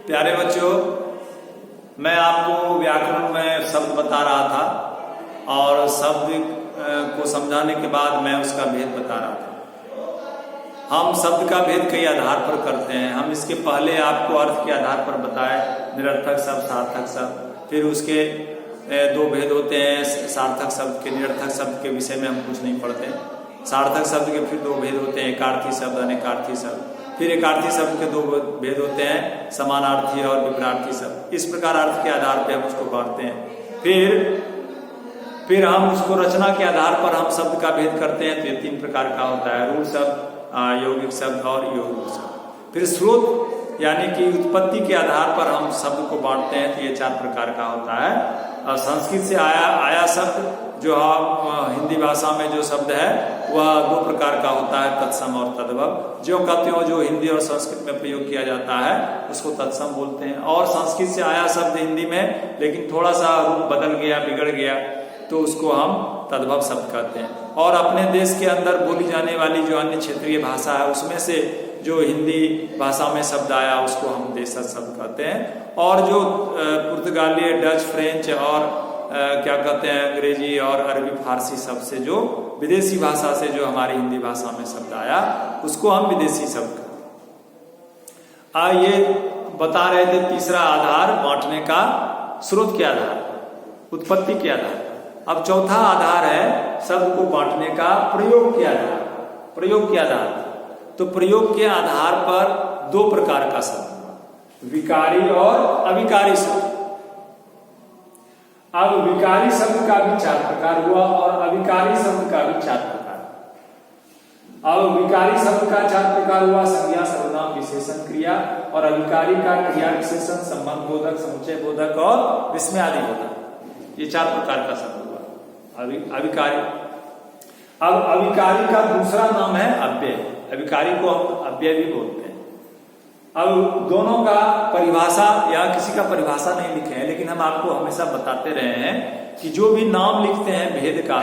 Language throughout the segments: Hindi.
प्यारे बच्चों, मैं आपको व्याकरण में शब्द बता रहा था और शब्द को समझाने के बाद मैं उसका भेद बता रहा था। हम शब्द का भेद कई आधार पर करते हैं। हम इसके पहले आपको अर्थ के आधार पर बताए, निरर्थक शब्द, सार्थक शब्द, फिर उसके दो भेद होते हैं। सार्थक शब्द के, निरर्थक शब्द के विषय में हम कुछ नहीं पढ़ते। सार्थक शब्द के फिर दो भेद होते हैं, एकार्थी शब्द, अनेकार्थी शब्द। फिर एकार्थी शब्द के दो भेद होते हैं, समानार्थी और विपरार्थी शब्द। इस प्रकार अर्थ के आधार पर हम उसको बांटते हैं। फिर हम उसको रचना के आधार पर हम शब्द का भेद करते हैं। तो ये तीन प्रकार का होता है, रूढ़ शब्द, यौगिक शब्द और यौगिक शब्द। फिर स्रोत यानी कि उत्पत्ति के आधार पर हम शब्द को बांटते हैं। तो ये चार प्रकार का होता है। और संस्कृत से आया शब्द जो हिंदी भाषा में जो शब्द है वह दो प्रकार का होता है, तत्सम और तद्भव। जो कहते हो जो हिंदी और संस्कृत में प्रयोग किया जाता है उसको तत्सम बोलते हैं। और संस्कृत से आया शब्द हिंदी में लेकिन थोड़ा सा रूप बदल गया, बिगड़ गया, तो उसको हम तद्भव शब्द कहते हैं। और अपने देश के अंदर बोली जाने वाली जो अन्य क्षेत्रीय भाषा है उसमें से जो हिंदी भाषा में शब्द आया उसको हम देशज शब्द कहते हैं। और जो पुर्तगाली, डच, फ्रेंच और क्या कहते हैं, अंग्रेजी और अरबी, फारसी शब्द से जो विदेशी भाषा से जो हमारी हिंदी भाषा में शब्द आया उसको हम विदेशी शब्द कहते हैं। ये बता रहे थे तीसरा आधार बांटने का, स्रोत के आधार, उत्पत्ति के आधार। अब चौथा आधार है शब्द को बांटने का प्रयोग के आधार। प्रयोग के आधार, तो प्रयोग के आधार पर दो प्रकार का शब्द, विकारी और अविकारी शब्द। अब विकारी शब्द का भी चार प्रकार हुआ और अविकारी शब्द का भी चार प्रकार। अब विकारी शब्द का चार प्रकार हुआ, संज्ञा, सर्वनाम, विशेषण, क्रिया। और अविकारी का क्रिया, विशेषण, संबंध बोधक, समुच्चय बोधक और विस्मय आदि बोधक। ये चार प्रकार का शब्द हुआ अविकारी। अब अविकारी का दूसरा नाम है अव्यय। अविकारी को हम अव्यय भी बोलते हैं। अब दोनों का परिभाषा, या किसी का परिभाषा नहीं लिखे हैं, लेकिन हम आपको हमेशा बताते रहे हैं कि जो भी नाम लिखते हैं भेद का,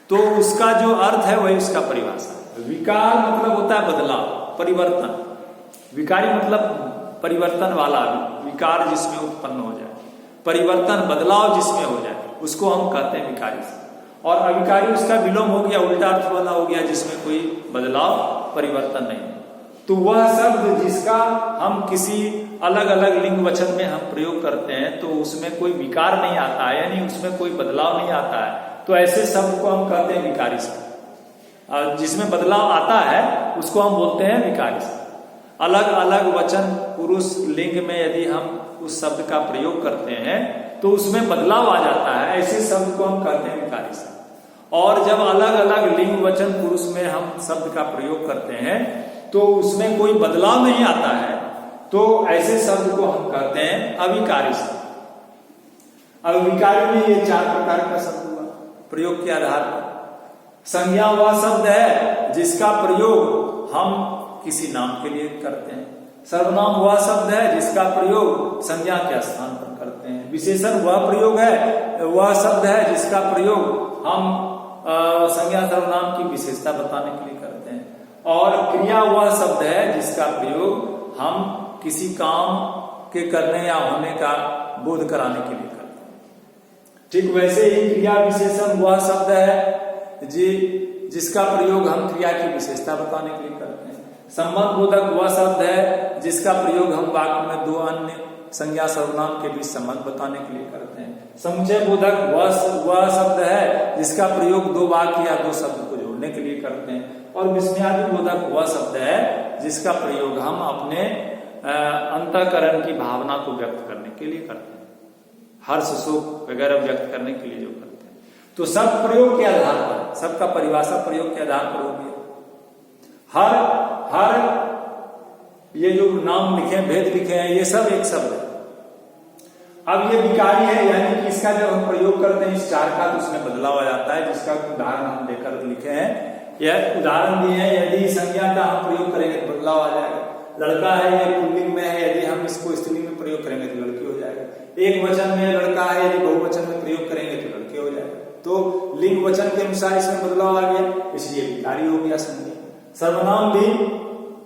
तो उसका जो अर्थ है वही उसका परिभाषा। विकार मतलब होता है बदलाव, परिवर्तन। विकारी मतलब परिवर्तन वाला, विकार जिसमें उत्पन्न हो जाए, परिवर्तन, बदलाव जिसमें हो जाए, उसको हम कहते हैं विकारी। और अविकारी उसका विलोम हो गया, उल्टा अर्थ वाला हो गया, जिसमें कोई बदलाव, परिवर्तन नहीं। तो वह शब्द जिसका हम किसी अलग अलग लिंग वचन में हम प्रयोग करते हैं तो उसमें कोई विकार नहीं आता है, यानी उसमें कोई बदलाव नहीं आता है, तो ऐसे शब्द को हम कहते हैं विकारी शब्द। और जिसमें बदलाव आता है उसको हम बोलते हैं विकारी शब्द। अलग अलग वचन, पुरुष लिंग में यदि हम उस शब्द का प्रयोग करते हैं तो उसमें बदलाव आ जाता है, ऐसे शब्द को हम कहते हैं विकारी शब्द। और जब अलग अलग लिंग वचन पुरुष में हम शब्द का प्रयोग करते हैं तो उसमें कोई बदलाव नहीं आता है, तो ऐसे शब्द को हम कहते हैं अविकारी शब्द। अविकारी में ये चार प्रकार का शब्द हुआ प्रयोग के आधार पर। संज्ञा वह शब्द है जिसका प्रयोग हम किसी नाम के लिए करते हैं। सर्वनाम वह शब्द है जिसका प्रयोग संज्ञा के स्थान पर करते हैं। विशेषण वह प्रयोग है, वह शब्द है जिसका प्रयोग हम संज्ञा सर्वनाम की विशेषता बताने के लिए करते हैं। और क्रिया वह शब्द है जिसका प्रयोग हम किसी काम के करने या होने का बोध कराने के लिए करते हैं। ठीक वैसे ही क्रिया विशेषण वह शब्द है जिसका प्रयोग हम क्रिया की विशेषता बताने के लिए करते हैं। संबंध बोधक वह शब्द है जिसका प्रयोग हम वाक्य में दो अन्य संज्ञा सर्वनाम के बीच संबंध बताने के लिए करते हैं। समुच्चय बोधक वह शब्द है जिसका प्रयोग दो वाक्य या दो शब्द को जोड़ने के लिए करते हैं। और विस्मयादि बोधक वह शब्द है जिसका प्रयोग हम अपने अंतःकरण की भावना को व्यक्त करने के लिए करते हैं, हर्ष, शोक वगैरह व्यक्त करने के लिए जो करते हैं। तो सब प्रयोग के आधार पर, सबका परिभाषा प्रयोग के आधार पर होगी। हर ये जो नाम लिखे हैं, भेद लिखे हैं, ये सब एक शब्द है। अब ये विकारी है, यानी कि इसका जब हम प्रयोग करते हैं इस चार का, तो उसमें बदलाव आ जाता है, जिसका उदाहरण हम देकर लिखे हैं। यह उदाहरण दिए हैं, यदि संज्ञा का हम प्रयोग करेंगे तो बदलाव आ जाएगा। लड़का है, ये पुल्लिंग में है, यदि हम इसको स्त्रीलिंग में प्रयोग करेंगे तो लड़की हो जाएगा। एक वचन में लड़का है, यदि बहुवचन में प्रयोग करेंगे तो लड़के हो जाएगा। तो लिंग वचन के अनुसार इसमें बदलाव आ गया, इसलिए विकारी हो गया संज्ञा। सर्वनाम भी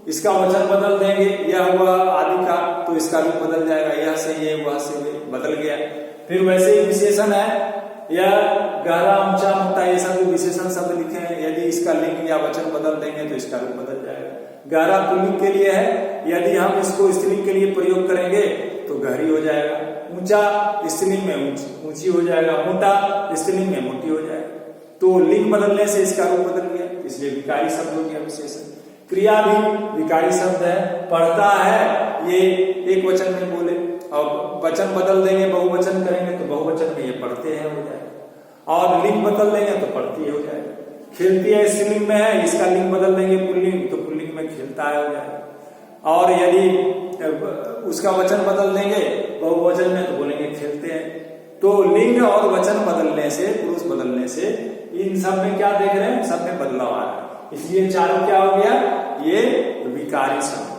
इसका वचन बदल देंगे, यह हुआ आदि का, तो तो इसका रूप बदल जाएगा, यह से ये वह से वे बदल गया। फिर वैसे ही विशेषण है, यह गहरा ऊंचा मोटा ये सब जो विशेषण शब्द लिखे हैं, यदि इसका लिंग या वचन बदल देंगे तो इसका रूप बदल जाएगा। गहरा पुल्लिंग के लिए है, यदि हम इसको स्त्रीलिंग के लिए प्रयोग करेंगे तो गहरी हो जाएगा। ऊंचा स्त्रीलिंग में ऊंची हो जाएगा, मोटा स्त्रीलिंग में मोटी हो जाएगा। तो लिंग बदलने से इसका रूप बदल गया, इसलिए विकारी शब्द हो गया विशेषण। क्रिया भी विकारी शब्द है, पढ़ता है ये एक वचन में बोले, और वचन बदल देंगे बहुवचन करेंगे तो बहुवचन में ये पढ़ते हैं हो जाएगा, और लिंग बदल देंगे तो पढ़ती हो जाएगा। खेलती है स्त्रीलिंग में है, इसका लिंग बदल देंगे पुल्लिंग तो पुल्लिंग में खेलता है हो जाएगा। और यदि उसका वचन बदल देंगे बहुवचन में तो बोलेंगे खेलते हैं। तो लिंग और वचन बदलने से, पुरुष बदलने से इन सब में क्या देख रहे हैं, सब में बदलाव आ रहा है, इसलिए चारों क्या हो गया, ये विकारी शब्द।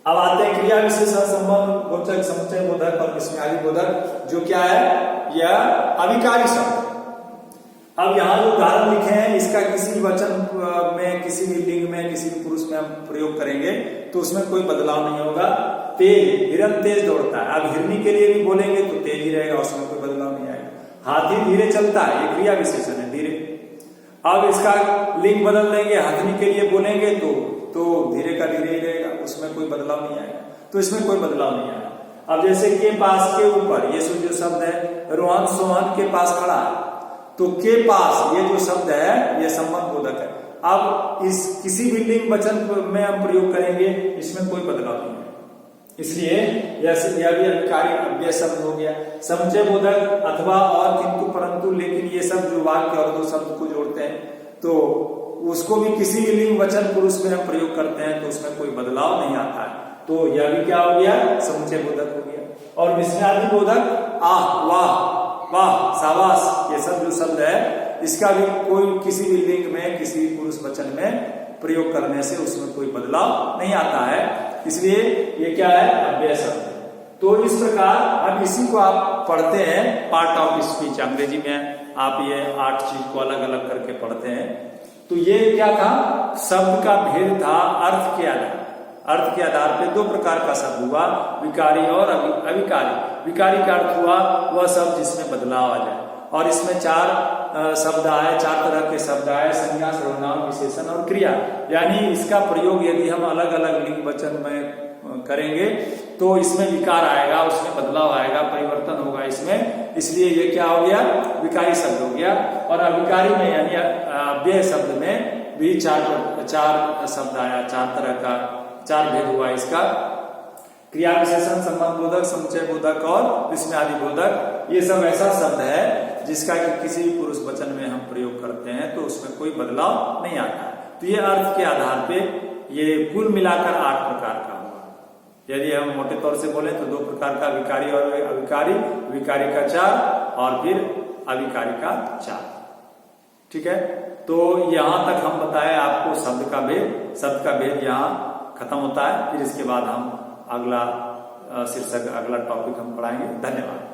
अब आते हैं क्रिया विशेषण संबंध बोधक समुच्चय बोधक और विस्मयादि बोधक, जो क्या है, यह अविकारी शब्द। अब यहाँ जो उदाहरण लिखे हैं, इसका किसी वचन में, किसी भी लिंग में, किसी भी पुरुष में हम प्रयोग करेंगे तो उसमें कोई बदलाव नहीं होगा। तेज, हिरन तेज दौड़ता है, अब हिरनी के लिए भी बोलेंगे तो तेज ही रहेगा, उसमें कोई बदलाव नहीं आएगा। हाथी धीरे चलता है, ये क्रिया विशेषण है, धीरे। अब इसका लिंग बदल देंगे, हथनी के लिए बोलेंगे तो धीरे का धीरे ही रहेगा, उसमें कोई बदलाव नहीं आएगा, तो इसमें कोई बदलाव नहीं आएगा। अब जैसे के पास के ऊपर, ये जो शब्द है, रोहन सोहन के पास खड़ा है, तो के पास ये जो शब्द है ये संबंध बोधक है। अब इस किसी भी लिंग वचन में हम प्रयोग करेंगे, इसमें कोई बदलाव नहीं है, इसलिए यह भी अविकारी अव्यय शब्द हो गया। समुच्चय बोधक अथवा और किंतु परंतु लेकिन ये सब जो वाक्य और दो शब्द को जोड़ते हैं तो उसको भी किसी भी लिंग वचन पुरुष में हम प्रयोग करते हैं तो उसमें कोई बदलाव नहीं आता है, तो यह भी क्या हो गया, समुच्चय बोधक हो गया। और विस्मयादि बोधक, आह, वाह, वाह, शाबाश, ये सब जो शब्द है, इसका भी कोई किसी भी लिंग में, किसी भी पुरुष वचन में प्रयोग करने से उसमें कोई बदलाव नहीं आता है, इसलिए ये क्या है, अव्यय शब्द। तो इस प्रकार अब इसी को आप पढ़ते हैं, पार्ट ऑफ स्पीच, अंग्रेजी में आप ये 8 चीज को अलग अलग करके पढ़ते हैं। तो ये क्या था, शब्द का भेद था अर्थ के आधार। अर्थ के आधार पे दो प्रकार का शब्द हुआ, विकारी और अविकारी। विकारी का अर्थ हुआ वह शब्द जिसमें बदलाव आ जाए, और इसमें 4 शब्द आए, 4 तरह के शब्द आए, संज्ञा, सर्वनाम, विशेषण और क्रिया। यानी इसका प्रयोग यदि हम अलग अलग लिंग वचन में करेंगे तो इसमें विकार आएगा, उसमें बदलाव आएगा, परिवर्तन होगा इसमें, इसलिए ये क्या हो गया, विकारी शब्द हो गया। और अविकारी में यानी अव्यय शब्द में भी 4 शब्द आया, 4 तरह का, 4 भेद हुआ इसका। क्रिया विशेषण, संबंध बोधक, समुच्चय बोधक और विस्मयादि बोधक, ये सब ऐसा शब्द है जिसका कि किसी भी पुरुष वचन में हम प्रयोग करते हैं तो उसमें कोई बदलाव नहीं आता है। तो ये अर्थ के आधार पे ये कुल मिलाकर 8 प्रकार का हुआ। यदि हम मोटे तौर से बोले तो 2 प्रकार का, विकारी और अविकारी, विकारी का 4 और फिर अविकारी का 4। ठीक है, तो यहां तक हम बताए आपको शब्द का भेद। शब्द का भेद यहाँ खत्म होता है, फिर इसके बाद हम अगला शीर्षक, अगला टॉपिक हम पढ़ाएंगे। धन्यवाद।